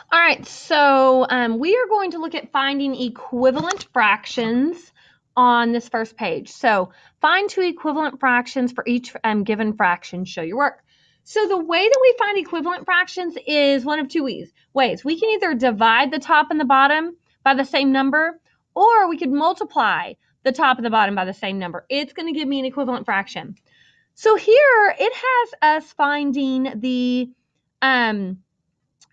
All right, so we are going to look at finding equivalent fractions on this first page. So find two equivalent fractions for each given fraction. Show your work. So the way that we find equivalent fractions is one of two ways. We can either divide the top and the bottom by the same number, or we could multiply the top and the bottom by the same number. It's going to give me an equivalent fraction. So here it has us finding the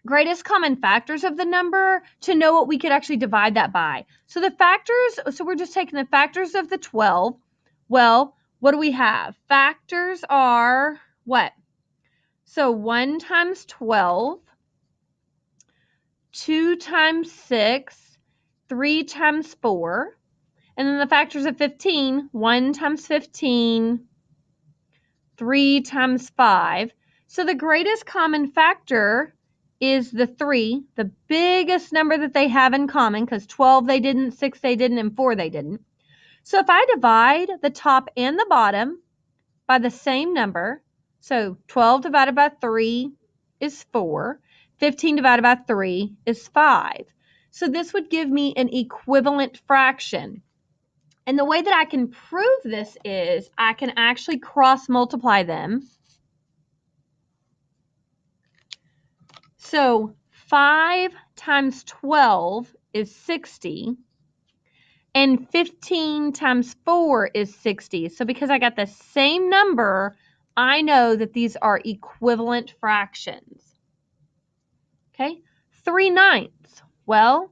greatest common factors of the number to know what we could actually divide that by. So the factors, so we're just taking the factors of the 12. Well, what do we have? Factors are what? So 1 times 12, 2 times 6, 3 times 4. And then the factors of 15, 1 times 15, 3 times 5. So the greatest common factor is the 3, the biggest number that they have in common, because 12 they didn't, 6 they didn't, and 4 they didn't. So if I divide the top and the bottom by the same number, so 12 divided by 3 is 4, 15 divided by 3 is 5. So this would give me an equivalent fraction. And the way that I can prove this is I can actually cross multiply them. So 5 times 12 is 60, and 15 times 4 is 60. So because I got the same number, I know that these are equivalent fractions. Okay, 3/9. Well,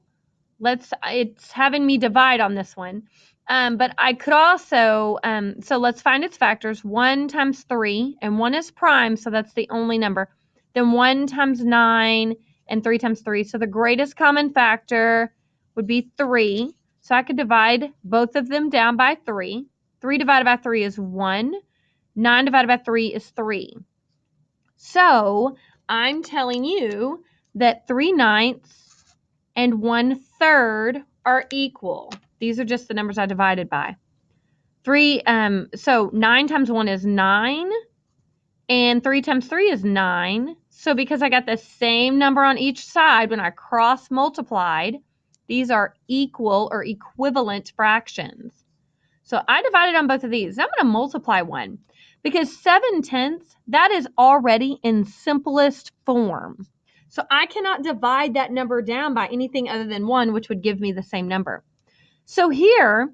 it's having me divide on this one. But I could also, so let's find its factors. 1 times 3, and 1 is prime, so that's the only number. Then 1 times 9, and 3 times 3. So the greatest common factor would be 3. So I could divide both of them down by 3. 3 divided by 3 is 1. 9 divided by 3 is 3. So I'm telling you that 3/9 and 1/3 are equal. These are just the numbers I divided by. So 9 times 1 is 9, and 3 times 3 is 9. So because I got the same number on each side when I cross multiplied, these are equal or equivalent fractions. So I divided on both of these. I'm going to multiply one because 7/10, that is already in simplest form. So I cannot divide that number down by anything other than 1, which would give me the same number. So here,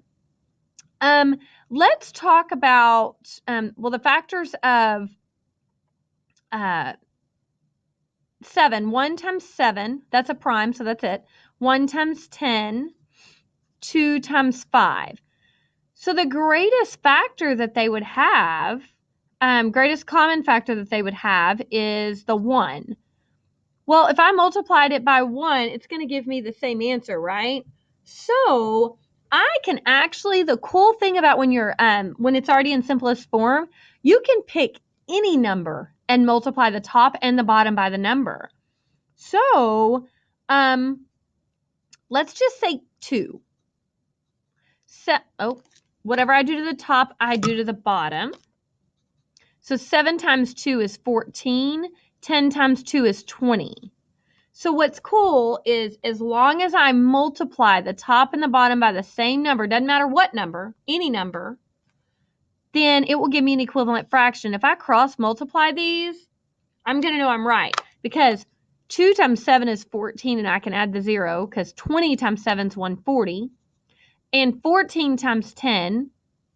let's talk about, the factors of 7. 1 times 7, that's a prime, so that's it. 1 times 10, 2 times 5. So the greatest factor that they would have, greatest common factor that they would have is the 1. Well, if I multiplied it by 1, it's going to give me the same answer, right? So I can actually, the cool thing about when you're when it's already in simplest form, you can pick any number and multiply the top and the bottom by the number. So let's just say 2. Whatever I do to the top, I do to the bottom. So 7 times 2 is 14. 10 times 2 is 20. So what's cool is as long as I multiply the top and the bottom by the same number, doesn't matter what number, any number, then it will give me an equivalent fraction. If I cross multiply these, I'm going to know I'm right because 2 times 7 is 14, and I can add the 0 because 20 times 7 is 140. And 14 times 10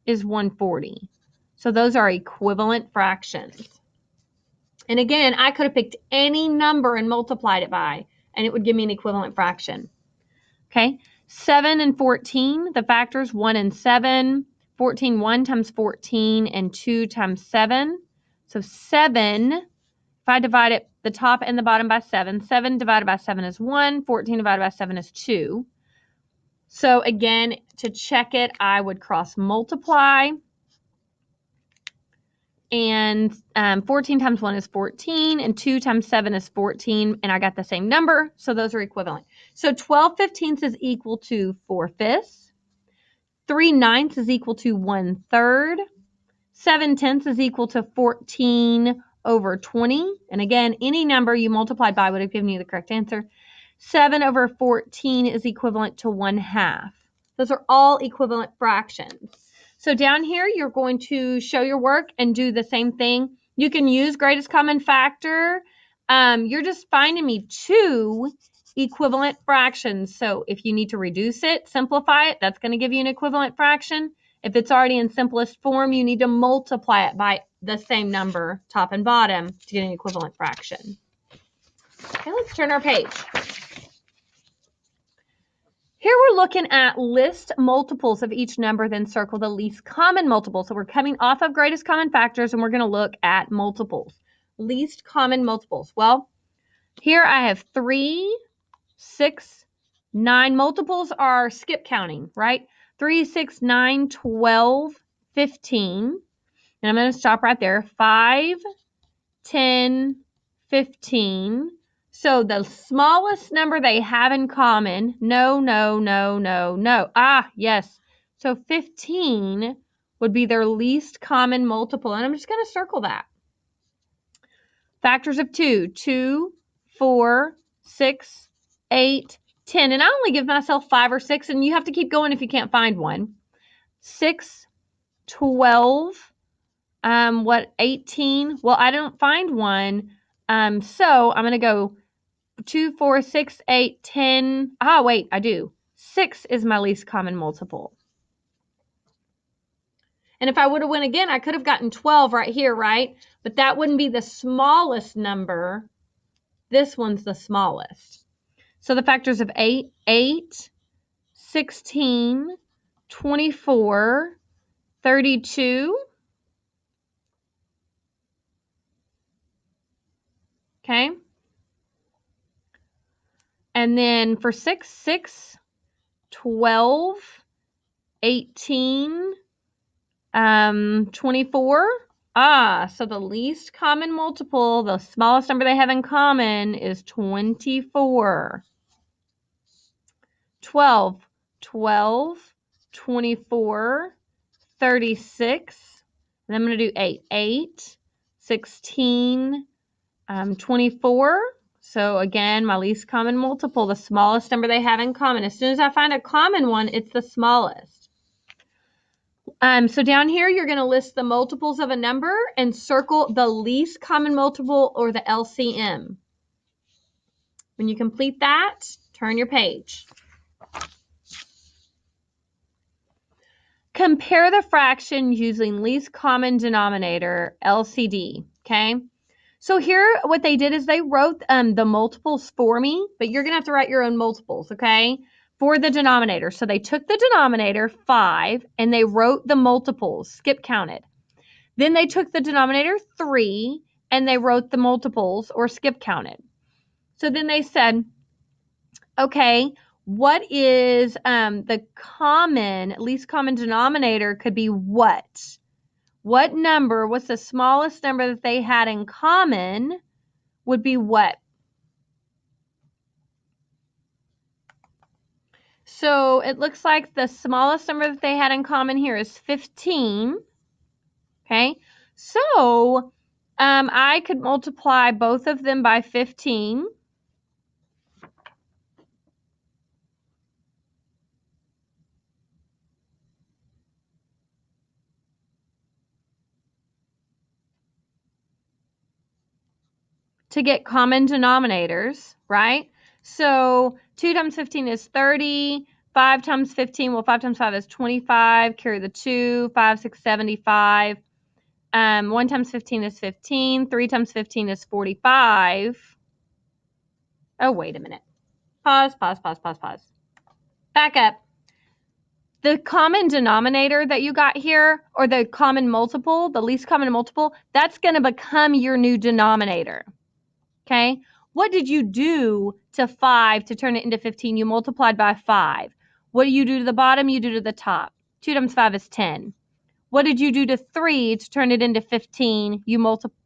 is 140. So those are equivalent fractions. And again, I could have picked any number and multiplied it by, and it would give me an equivalent fraction. Okay, 7 and 14, the factors 1 and 7. 14, 1 times 14, and 2 times 7. So 7, if I divide it, the top and the bottom by 7, 7 divided by 7 is 1, 14 divided by 7 is 2. So again, to check it, I would cross multiply. And 14 times 1 is 14, and 2 times 7 is 14, and I got the same number, so those are equivalent. So 12/15 is equal to 4/5. 3/9 is equal to 1/3. 7/10 is equal to 14 over 20. And again, any number you multiplied by would have given you the correct answer. 7 over 14 is equivalent to 1/2. Those are all equivalent fractions. So down here, you're going to show your work and do the same thing. You can use greatest common factor. You're just finding me 2 equivalent fractions. So if you need to reduce it, simplify it, that's going to give you an equivalent fraction. If it's already in simplest form, you need to multiply it by the same number, top and bottom, to get an equivalent fraction. Okay, let's turn our page. Here we're looking at list multiples of each number, then circle the least common multiple. So we're coming off of greatest common factors, and we're going to look at multiples. Least common multiples. Well, here I have 3, 6, 9. Multiples are skip counting, right? 3, 6, 9, 12, 15. And I'm going to stop right there. 5, 10, 15. So the smallest number they have in common, no. Yes. So 15 would be their least common multiple. And I'm just going to circle that. Factors of 2, 2, 4, 6, 8, 10. And I only give myself 5 or 6, and you have to keep going if you can't find one. 6, 12, 18? Well, I don't find one. So I'm going to go 2, 4, 6, 8, 10. Wait, I do. 6 is my least common multiple. And if I would have went again, I could have gotten 12 right here, right? But that wouldn't be the smallest number. This one's the smallest. So the factors of 8, 8, 16, 24, 32. Okay. And then for 6, 6, 12, 18, 24. So the least common multiple, the smallest number they have in common is 24. 12, 12, 24, 36. And I'm going to do 8, 8, 16, 24. So again, my least common multiple, the smallest number they have in common. As soon as I find a common one, it's the smallest. So down here, you're going to list the multiples of a number and circle the least common multiple, or the LCM. When you complete that, turn your page. Compare the fraction using least common denominator, LCD, okay? So here, what they did is they wrote the multiples for me, but you're going to have to write your own multiples, okay, for the denominator. So they took the denominator, 5, and they wrote the multiples, skip counted. Then they took the denominator, 3, and they wrote the multiples, or skip counted. So then they said, okay, what is the least common denominator could be what? What number, what's the smallest number that they had in common would be what? So it looks like the smallest number that they had in common here is 15. Okay, so I could multiply both of them by 15. To get common denominators, right? So 2 times 15 is 30. 5 times 15, well, 5 times 5 is 25. Carry the 2. 5, 6, 75. 1 times 15 is 15. 3 times 15 is 45. Oh, wait a minute. Pause. Back up. The common denominator that you got here, or the common multiple, the least common multiple, that's going to become your new denominator. Okay? What did you do to 5 to turn it into 15? You multiplied by 5. What do you do to the bottom? You do to the top. 2 times 5 is 10. What did you do to 3 to turn it into 15? You multiply.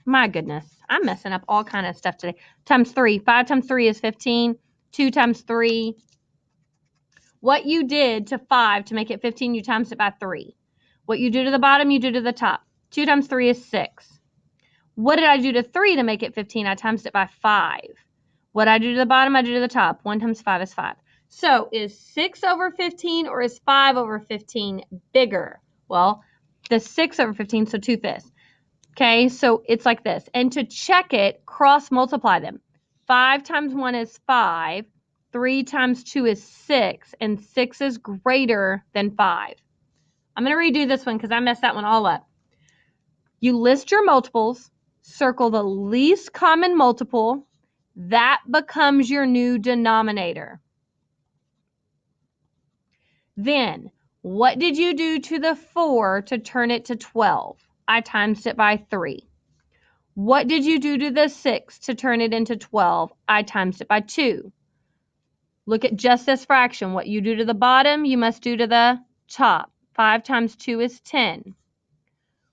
My goodness, I'm messing up all kind of stuff today. Times 3. 5 times 3 is 15. 2 times 3. What you did to 5 to make it 15, you times it by 3. What you do to the bottom, you do to the top. 2 times 3 is 6. What did I do to 3 to make it 15? I times it by 5. What I do to the bottom, I do to the top. 1 times 5 is 5. So is 6 over 15 or is 5 over 15 bigger? Well, the 6 over 15, so 2/5. Okay, so it's like this. And to check it, cross multiply them. 5 times 1 is 5. 3 times 2 is 6. And 6 is greater than 5. I'm going to redo this one because I messed that one all up. You list your multiples, circle the least common multiple. That becomes your new denominator. Then, what did you do to the 4 to turn it to 12? I times it by 3. What did you do to the 6 to turn it into 12? I times it by 2. Look at just this fraction. What you do to the bottom, you must do to the top. 5 times 2 is 10.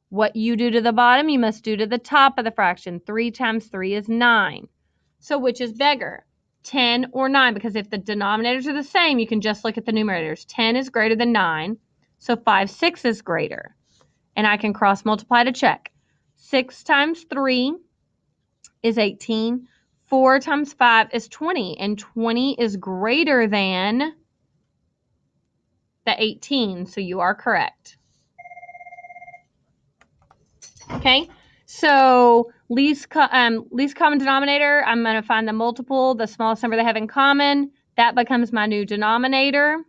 What you do to the bottom, you must do to the top of the fraction. 3 times 3 is 9. So which is bigger, 10 or 9? Because if the denominators are the same, you can just look at the numerators. 10 is greater than 9, so 5/6 is greater. And I can cross multiply to check. 6 times 3 is 18. 4 times 5 is 20. And 20 is greater than the 18. So you are correct. Okay. So least common denominator, I'm going to find the multiple, the smallest number they have in common. That becomes my new denominator.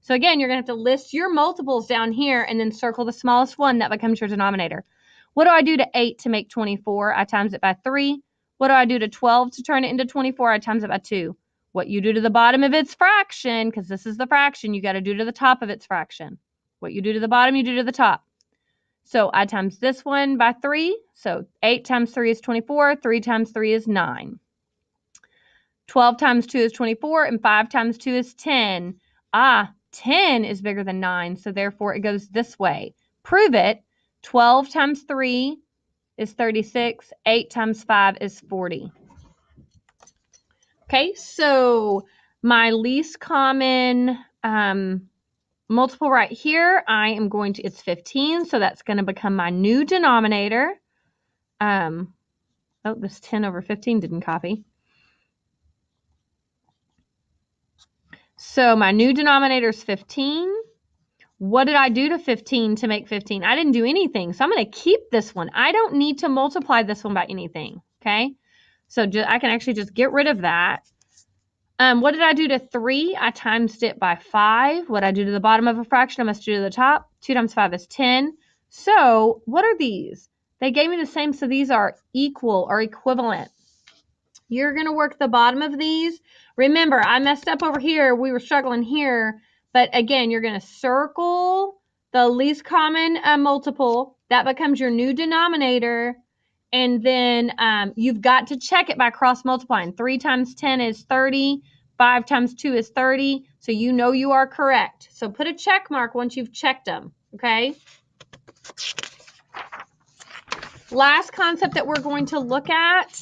So again, you're going to have to list your multiples down here and then circle the smallest one. That becomes your denominator. What do I do to 8 to make 24? I times it by 3. What do I do to 12 to turn it into 24? I times it by 2. What you do to the bottom of its fraction, because this is the fraction, you got to do to the top of its fraction. What you do to the bottom, you do to the top. So I times this one by 3. So 8 times 3 is 24. 3 times 3 is 9. 12 times 2 is 24. And 5 times 2 is 10. 10 is bigger than 9. So therefore it goes this way. Prove it. 12 times 3 is 36. 8 times 5 is 40. Okay, so my least common multiple right here, I am going to, it's 15, so that's going to become my new denominator. Oh, this 10 over 15 didn't copy. So my new denominator is 15. What did I do to 15 to make 15? I didn't do anything, so I'm going to keep this one. I don't need to multiply this one by anything, okay? So I can actually just get rid of that. What did I do to 3? I times it by 5. What I do to the bottom of a fraction, I must do to the top. 2 times 5 is 10. So what are these? They gave me the same, so these are equal or equivalent. You're going to work the bottom of these. Remember, I messed up over here. We were struggling here. But again, you're going to circle the least common multiple. That becomes your new denominator. And then you've got to check it by cross multiplying. 3 times 10 is 30. 5 times 2 is 30. So you know you are correct. So put a check mark once you've checked them. Okay. Last concept that we're going to look at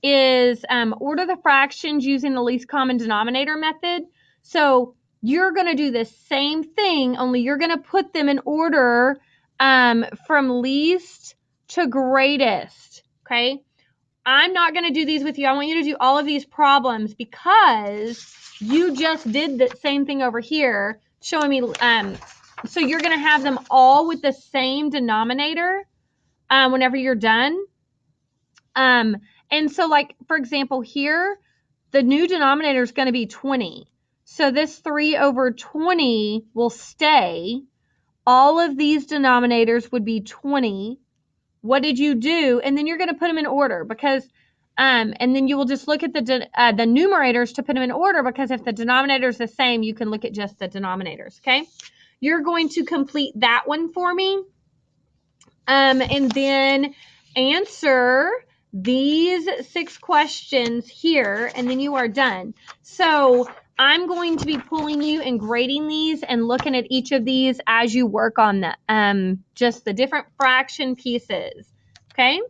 is order the fractions using the least common denominator method. So you're going to do the same thing, only you're going to put them in order from least to greatest, okay? I'm not going to do these with you. I want you to do all of these problems because you just did the same thing over here, showing me, so you're going to have them all with the same denominator whenever you're done. And so like, for example, here, the new denominator is going to be 20. So this 3 over 20 will stay. All of these denominators would be 20. What did you do? And then you're going to put them in order because, and then you will just look at the numerators to put them in order because if the denominator is the same, you can look at just the denominators, okay? You're going to complete that one for me. And then answer these 6 questions here, and then you are done. So I'm going to be pulling you and grading these and looking at each of these as you work on the just the different fraction pieces. Okay?